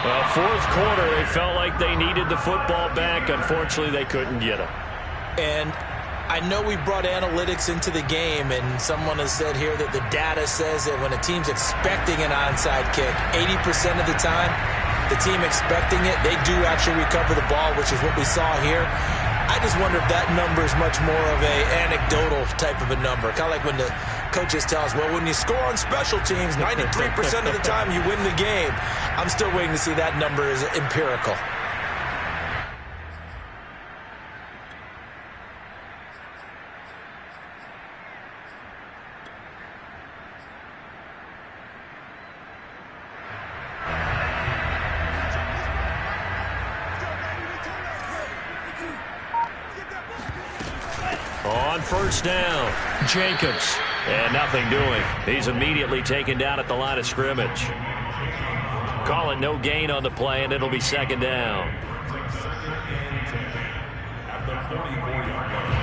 Well, 4th quarter, they felt like they needed the football back. Unfortunately, they couldn't get it. And I know we brought analytics into the game, and someone has said here that the data says that when a team's expecting an onside kick, 80% of the time, the team expecting it, they do actually recover the ball, which is what we saw here. I just wonder if that number is much more of a anecdotal type of a number. Kind of like when the coaches tell us, well, when you score on special teams, 93% of the time you win the game. I'm still waiting to see that number is empirical. On 1st down, Jacobs. And nothing doing. He's immediately taken down at the line of scrimmage. Call it no gain on the play, and it'll be 2nd down. At the 44-yard line.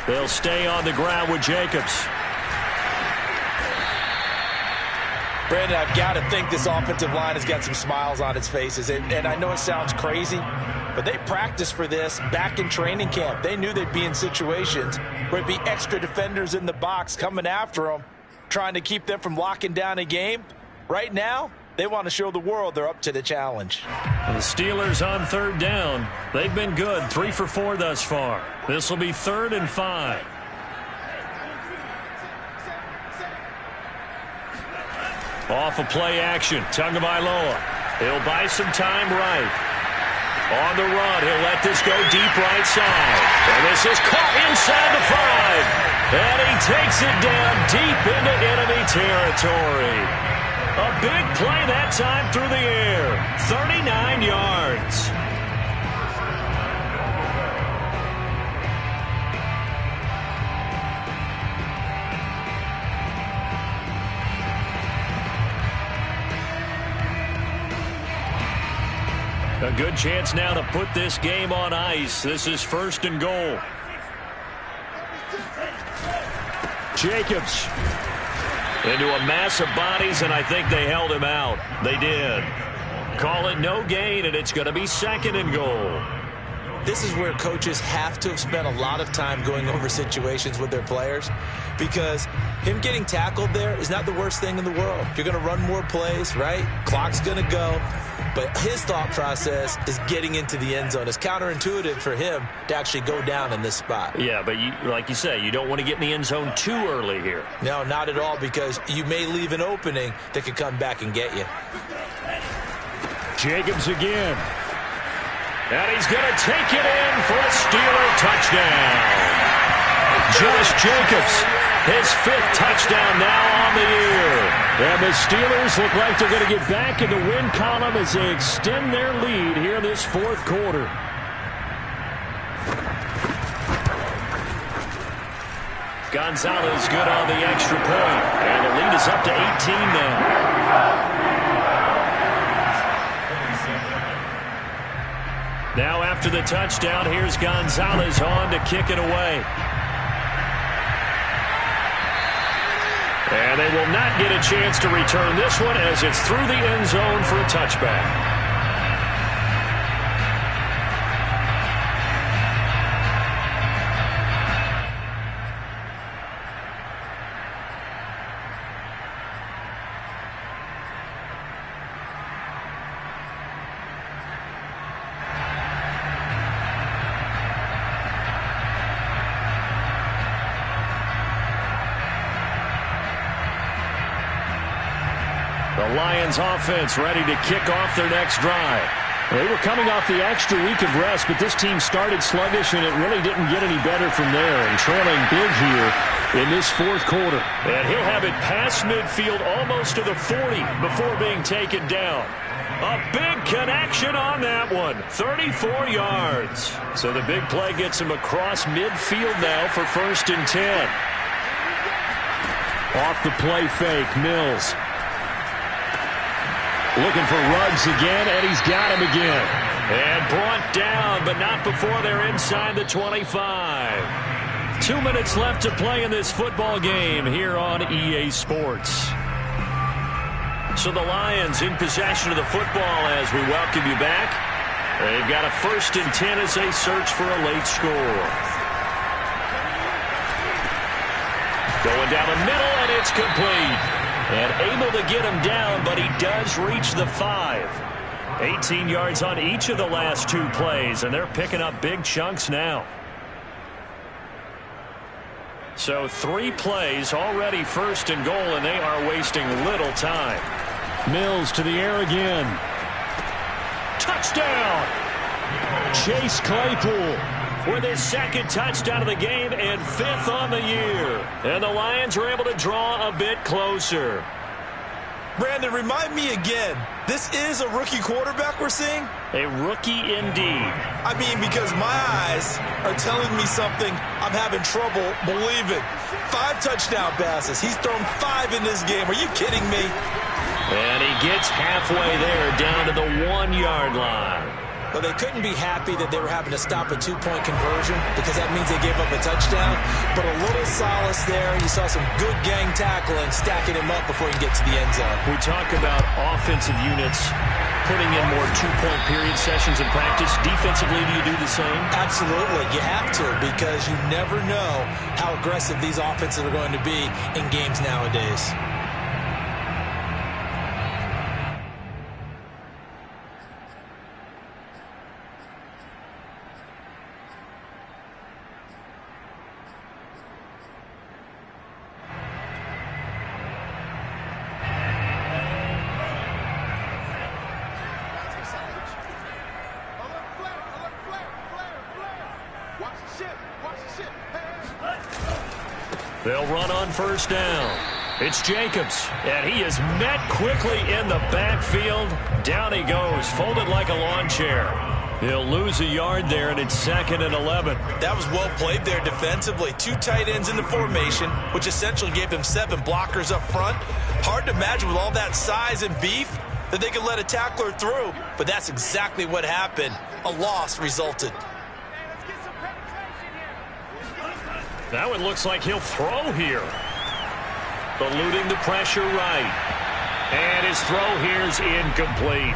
They'll stay on the ground with Jacobs. Brandon, I've got to think this offensive line has got some smiles on its faces. And I know it sounds crazy, but they practiced for this back in training camp. They knew they'd be in situations where it'd be extra defenders in the box coming after them, trying to keep them from locking down a game. Right now, they want to show the world they're up to the challenge. The Steelers on 3rd down. They've been good, 3 for 4 thus far. This will be 3rd and 5. Off of play action, Tagovailoa. He'll buy some time right. On the run, he'll let this go deep right side. And this is caught inside the 5. And he takes it down deep into enemy territory. A big play that time through the air. 39 yards. A good chance now to put this game on ice. This is 1st and goal. Jacobs. Into a mass of bodies, and I think they held him out. They did. Call it no gain, and it's going to be 2nd and goal. this is where coaches have to have spent a lot of time going over situations with their players, because him getting tackled there is not the worst thing in the world. You're going to run more plays, right? Clock's going to go. But his thought process is getting into the end zone. It's counterintuitive for him to actually go down in this spot. Yeah, but like you say, you don't want to get in the end zone too early here. No, not at all, because you may leave an opening that could come back and get you. Jacobs again. And he's going to take it in for a Steeler touchdown. Josh Jacobs, his 5th touchdown now on the year. And the Steelers look like they're going to get back in the win column as they extend their lead here in this 4th quarter. Gonzalez good on the extra point. And the lead is up to 18 now. Now after the touchdown, here's Gonzalez on to kick it away. And they will not get a chance to return this one as it's through the end zone for a touchback. The Lions offense ready to kick off their next drive. They were coming off the extra week of rest, but this team started sluggish, and it really didn't get any better from there, and trailing big here in this 4th quarter. And he'll have it past midfield almost to the 40 before being taken down. A big connection on that one. 34 yards. So the big play gets him across midfield now for 1st and 10. Off the play fake, Mills. Looking for Ruggs again, and he's got him again. And brought down, but not before they're inside the 25. 2 minutes left to play in this football game here on EA Sports. So the Lions in possession of the football as we welcome you back. They've got a 1st and 10 as they search for a late score. Going down the middle, and it's complete. And able to get him down, but he does reach the 5. 18 yards on each of the last 2 plays, and they're picking up big chunks now. So 3 plays already 1st and goal, and they are wasting little time. Mills to the air again. Touchdown! Chase Claypool with his 2nd touchdown of the game and 5th on the year. And the Lions are able to draw a bit closer. Brandon, remind me again, this is a rookie quarterback we're seeing? A rookie indeed. I mean, because my eyes are telling me something I'm having trouble believing. 5 touchdown passes. He's thrown 5 in this game. Are you kidding me? And he gets halfway there, down to the 1-yard line. Well, they couldn't be happy that they were having to stop a 2-point conversion, because that means they gave up a touchdown. But a little solace there. You saw some good gang tackling, stacking him up before he can get to the end zone. We talk about offensive units putting in more 2-point period sessions in practice. Defensively, do you do the same? Absolutely. You have to, because you never know how aggressive these offenses are going to be in games nowadays. They'll run on 1st down. It's Jacobs, and he is met quickly in the backfield. Down he goes, folded like a lawn chair. He'll lose a yard there, and it's 2nd and 11. That was well played there defensively. 2 tight ends in the formation, which essentially gave them 7 blockers up front. Hard to imagine with all that size and beef that they could let a tackler through, but that's exactly what happened. A loss resulted. Now it looks like he'll throw here. Eluding the pressure right. And his throw here's incomplete.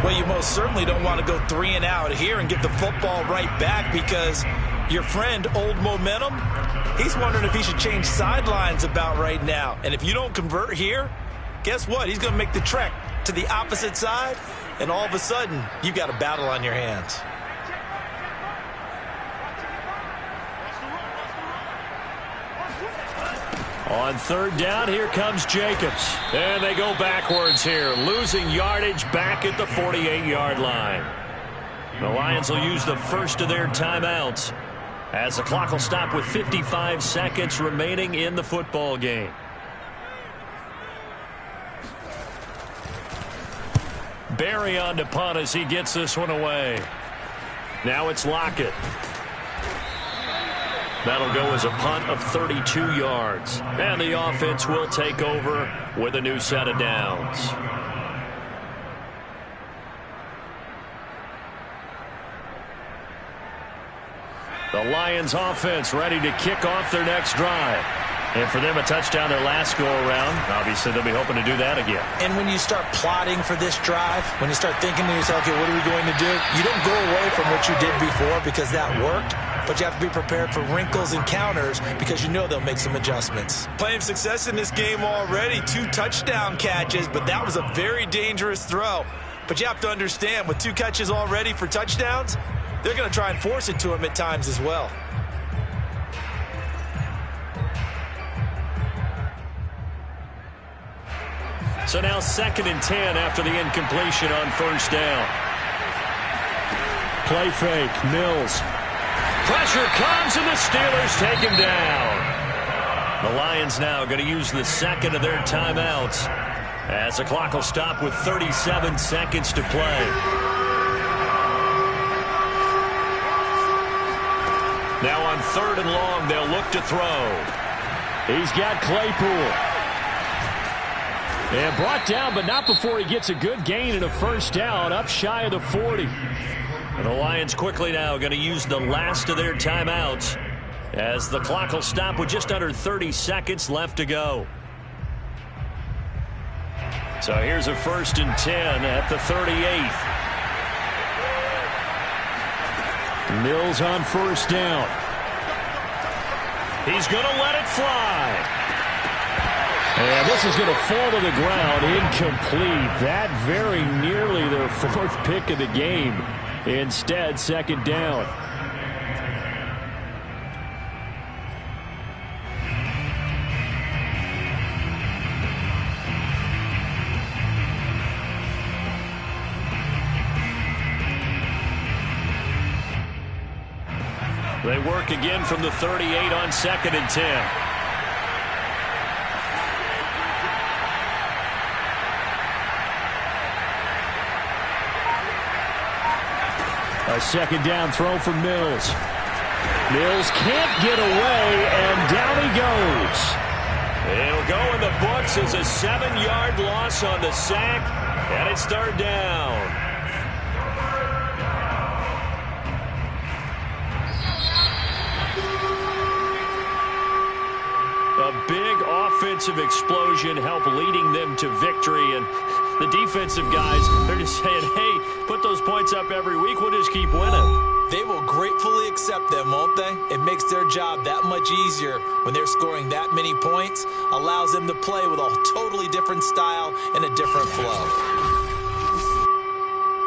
Well, you most certainly don't want to go 3 and out here and get the football right back, because your friend, Old Momentum, he's wondering if he should change sidelines about right now. And if you don't convert here, guess what? He's going to make the trek to the opposite side, and all of a sudden, you've got a battle on your hands. On 3rd down, here comes Jacobs. And they go backwards here, losing yardage back at the 48-yard line. The Lions will use the first of their timeouts, as the clock will stop with 55 seconds remaining in the football game. Barry on to punt as he gets this one away. Now it's Lockett. That'll go as a punt of 32 yards. And the offense will take over with a new set of downs. The Lions offense ready to kick off their next drive. And for them, a touchdown their last go-around. Obviously, they'll be hoping to do that again. And when you start plotting for this drive, when you start thinking to yourself, okay, what are we going to do? You don't go away from what you did before because that worked, but you have to be prepared for wrinkles and counters because you know they'll make some adjustments. Plenty of success in this game already. 2 touchdown catches, but that was a very dangerous throw. But you have to understand, with 2 catches already for touchdowns, they're going to try and force it to him at times as well. So now 2nd and 10 after the incompletion on 1st down. Play fake, Mills. Pressure comes and the Steelers take him down. The Lions now going to use the 2nd of their timeouts, as the clock will stop with 37 seconds to play. Now on 3rd and long, they'll look to throw. He's got Claypool. And brought down, but not before he gets a good gain and a 1st down, up shy of the 40. And the Lions quickly now going to use the last of their timeouts, as the clock will stop with just under 30 seconds left to go. So here's a 1st and 10 at the 38. Mills on 1st down. He's going to let it fly. And this is going to fall to the ground, incomplete. That very nearly their 4th pick of the game. Instead, 2nd down. They work again from the 38 on 2nd and 10. A 2nd down throw for Mills. Mills can't get away, and down he goes. It'll go in the books as a 7-yard loss on the sack, and it's 3rd down. A big offensive explosion helped leading them to victory, and the defensive guys, they're just saying, hey, put those points up every week, we'll just keep winning. They will gratefully accept them, won't they? It makes their job that much easier when they're scoring that many points, allows them to play with a totally different style and a different flow.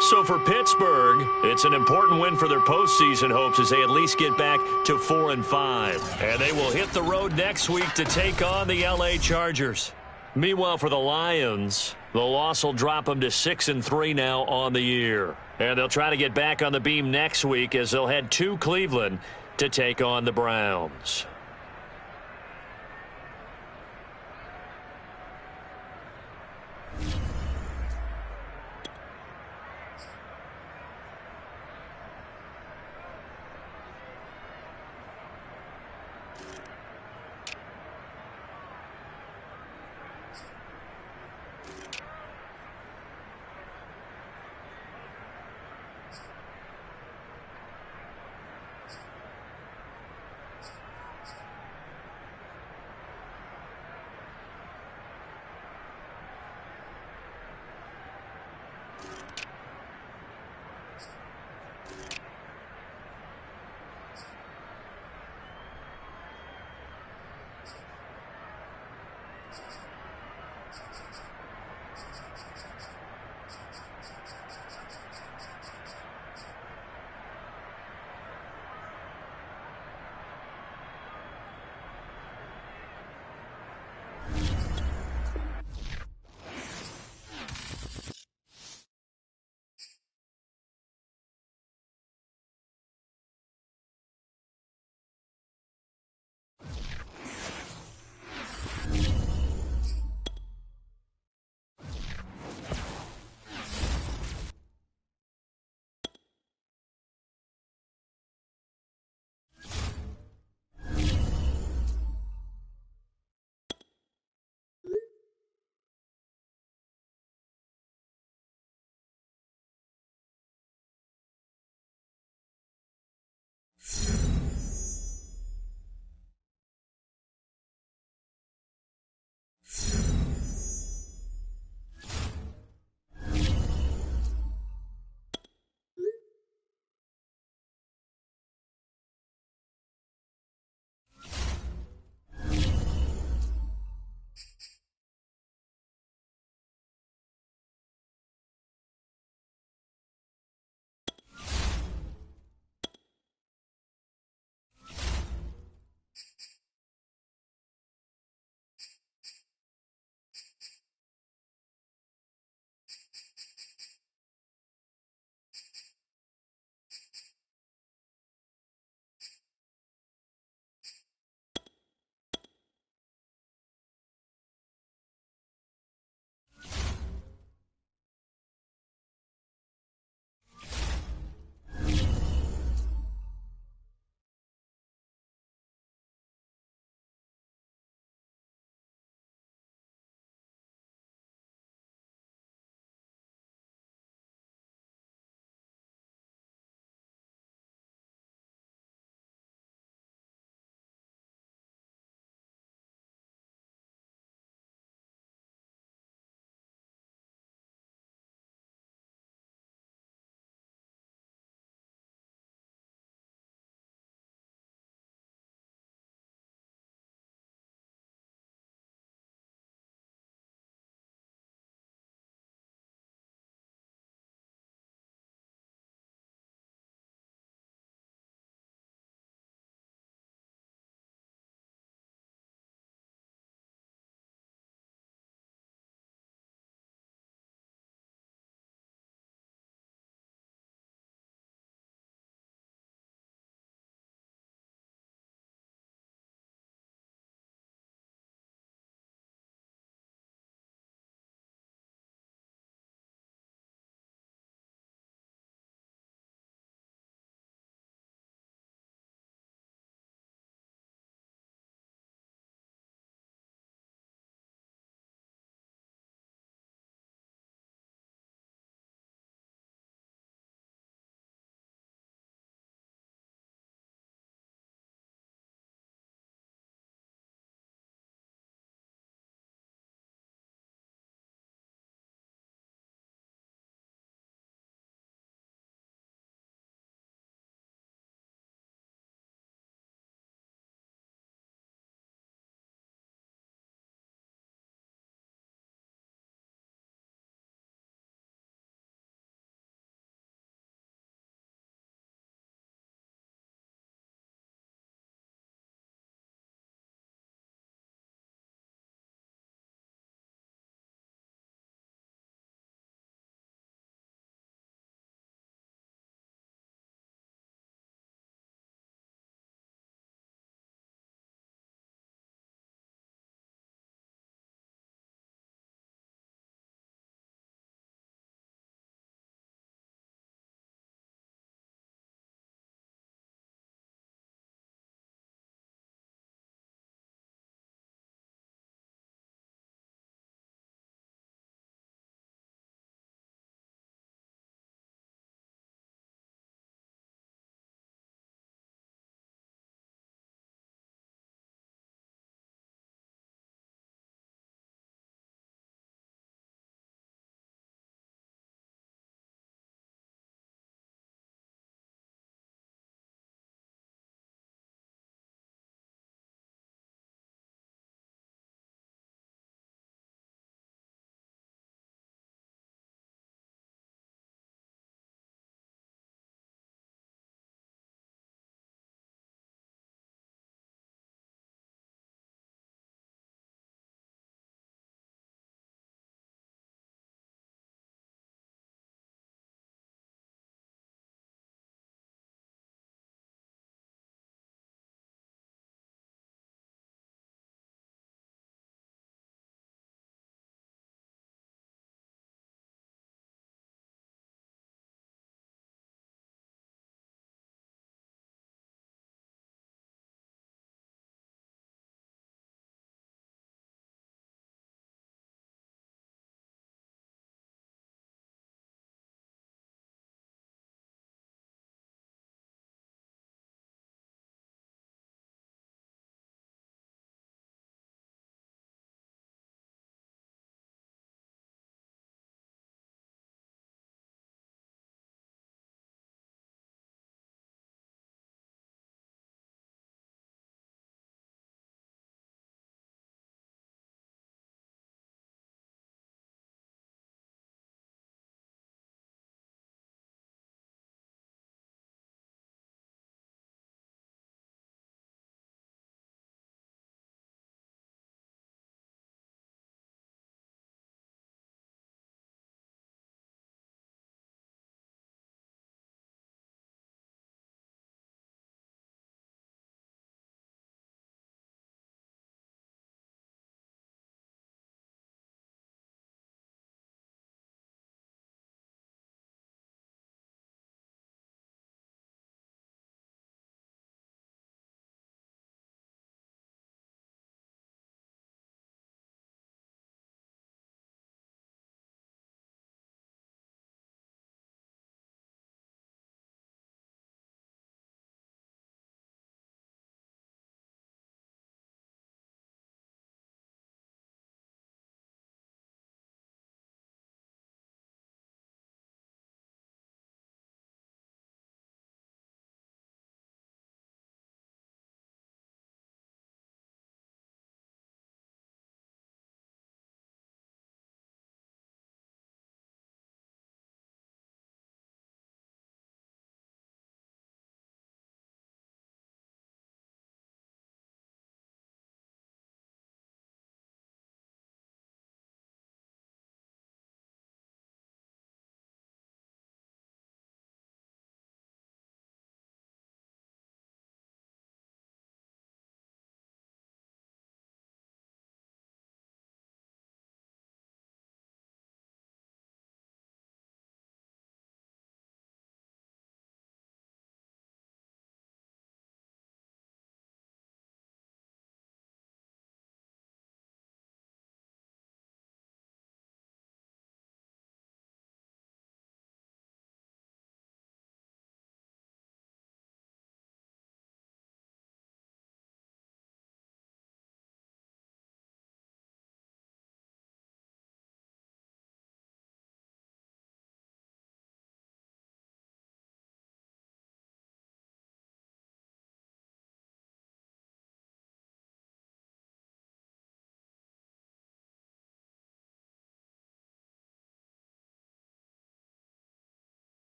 So for Pittsburgh, it's an important win for their postseason hopes as they at least get back to 4-5. And they will hit the road next week to take on the LA Chargers. Meanwhile, for the Lions, the loss will drop them to 6-3 now on the year. And they'll try to get back on the beam next week as they'll head to Cleveland to take on the Browns.